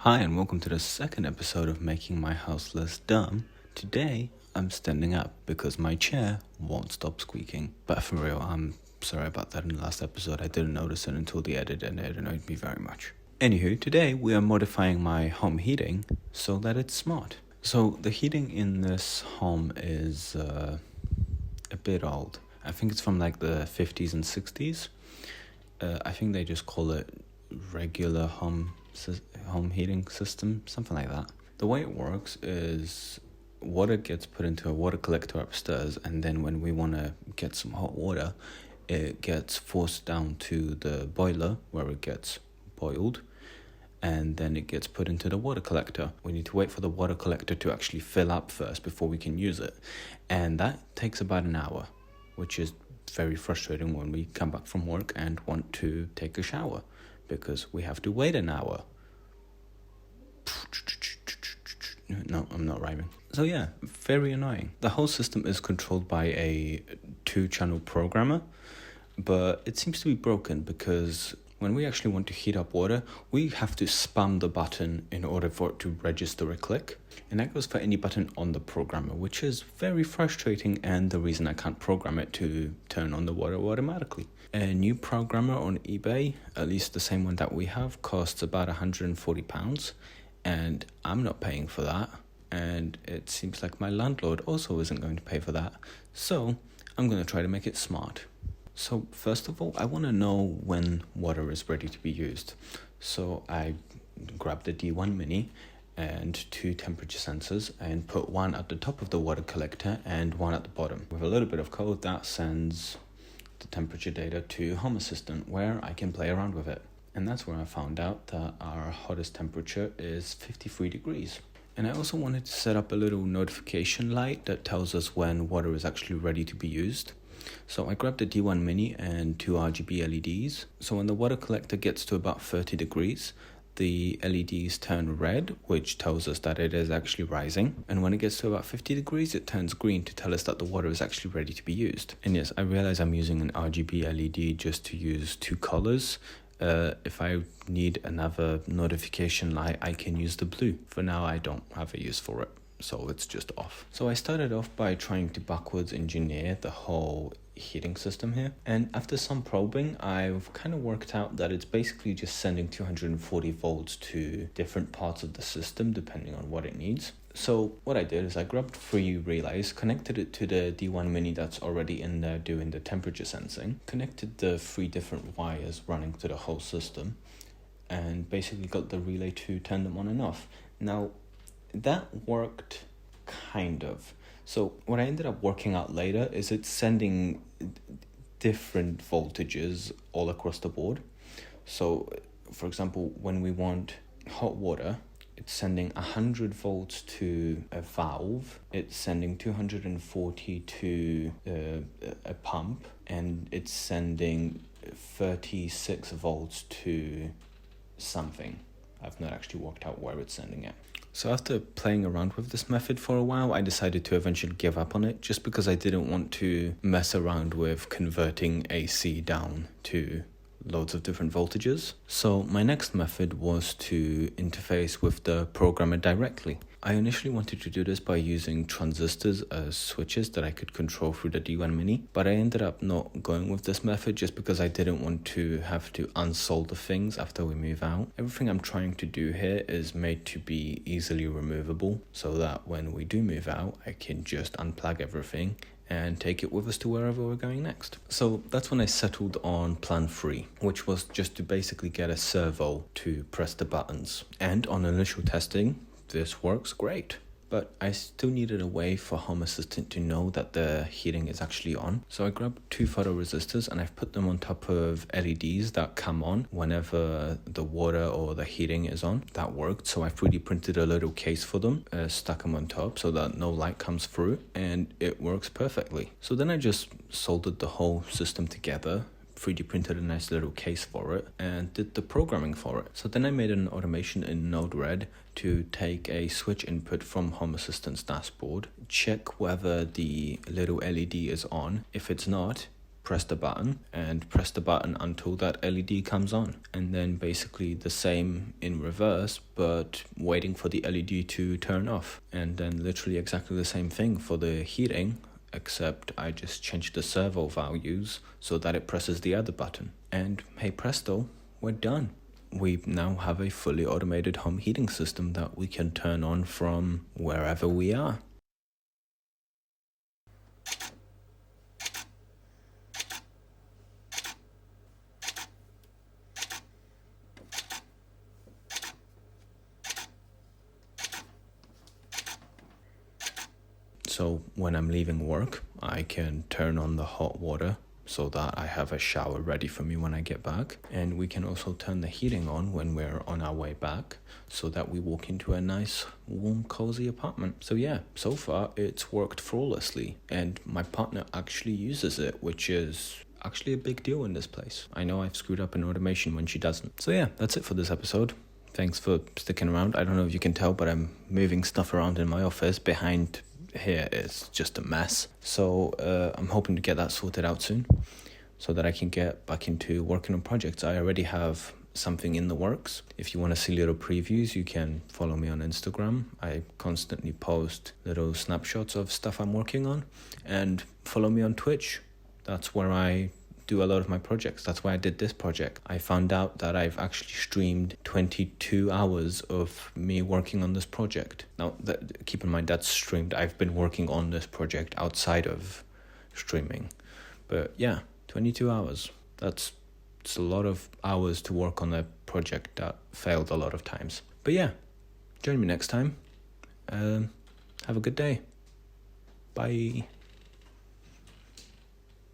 Hi and welcome to the second episode of Making My House Less Dumb. Today, I'm standing up because my chair won't stop squeaking. But for real, I'm sorry about that in the last episode. I didn't notice it until the edit and it annoyed me very much. Anywho, today we are modifying my home heating so that it's smart. So the heating in this home is a bit old. I think it's from like the 50s and 60s. I think they just call it regular home heating system, something like that. The way it works is water gets put into a water collector upstairs, and then when we want to get some hot water, it gets forced down to the boiler where it gets boiled, and then it gets put into the water collector. We need to wait for the water collector to actually fill up first before we can use it, and that takes about an hour, which is very frustrating when we come back from work and want to take a shower because we have to wait an hour. No, I'm not rhyming. So yeah, very annoying. The whole system is controlled by a 2-channel programmer, but it seems to be broken because when we actually want to heat up water, we have to spam the button in order for it to register a click. And that goes for any button on the programmer, which is very frustrating and the reason I can't program it to turn on the water automatically. A new programmer on eBay, at least the same one that we have, costs about £140, and I'm not paying for that. And it seems like my landlord also isn't going to pay for that. So I'm going to try to make it smart. So first of all, I want to know when water is ready to be used. So I grabbed the D1 Mini and 2 temperature sensors and put one at the top of the water collector and one at the bottom. With a little bit of code that sends the temperature data to Home Assistant where I can play around with it. And that's where I found out that our hottest temperature is 53 degrees. And I also wanted to set up a little notification light that tells us when water is actually ready to be used. So I grabbed the D1 Mini and 2 RGB LEDs. So when the water collector gets to about 30 degrees, the LEDs turn red, which tells us that it is actually rising. And when it gets to about 50 degrees, it turns green to tell us that the water is actually ready to be used. And yes, I realize I'm using an RGB LED just to use 2 colors. If I need another notification light, I can use the blue. For now, I don't have a use for it, so it's just off. So I started off by trying to backwards engineer the whole heating system here, and after some probing I've kind of worked out that it's basically just sending 240 volts to different parts of the system depending on what it needs. So what I did is I grabbed 3 relays, connected it to the D1 Mini that's already in there doing the temperature sensing, connected the 3 different wires running to the whole system, and basically got the relay to turn them on and off. Now that worked kind of. So what I ended up working out later is it's sending different voltages all across the board. So for example, when we want hot water, it's sending 100 volts to a valve, it's sending 240 to a pump, and it's sending 36 volts to something. I've not actually worked out where it's sending it. So after playing around with this method for a while, I decided to eventually give up on it just because I didn't want to mess around with converting AC down to loads of different voltages. So my next method was to interface with the programmer directly. I initially wanted to do this by using transistors as switches that I could control through the D1 Mini, but I ended up not going with this method just because I didn't want to have to unsolder things after we move out. Everything I'm trying to do here is made to be easily removable so that when we do move out, I can just unplug everything and take it with us to wherever we're going next. So that's when I settled on plan 3, which was just to basically get a servo to press the buttons. And on initial testing, this works great. But I still needed a way for Home Assistant to know that the heating is actually on. So I grabbed 2 photoresistors and I've put them on top of LEDs that come on whenever the water or the heating is on. That worked, so I 3D printed a little case for them, stuck them on top so that no light comes through, and it works perfectly. So then I just soldered the whole system together, 3D printed a nice little case for it, and did the programming for it. So then I made an automation in Node-RED to take a switch input from Home Assistant's dashboard, check whether the little LED is on. If it's not, press the button and press the button until that LED comes on. And then basically the same in reverse, but waiting for the LED to turn off. And then literally exactly the same thing for the heating, except I just changed the servo values so that it presses the other button. And hey presto, we're done. We now have a fully automated home heating system that we can turn on from wherever we are. So when I'm leaving work, I can turn on the hot water so that I have a shower ready for me when I get back. And we can also turn the heating on when we're on our way back so that we walk into a nice, warm, cozy apartment. So yeah, so far it's worked flawlessly and my partner actually uses it, which is actually a big deal in this place. I know I've screwed up in automation when she doesn't. So yeah, that's it for this episode. Thanks for sticking around. I don't know if you can tell, but I'm moving stuff around in my office. Behind here is just a mess. So I'm hoping to get that sorted out soon so that I can get back into working on projects. I already have something in the works. If you want to see little previews, you can follow me on Instagram. I constantly post little snapshots of stuff I'm working on. And follow me on Twitch. That's where I do a lot of my projects. That's why I did this project. I found out that I've actually streamed 22 hours of me working on this project. Now, keep in mind that's streamed. I've been working on this project outside of streaming. But yeah, 22 hours. It's a lot of hours to work on a project that failed a lot of times. But yeah, join me next time. Have a good day. Bye.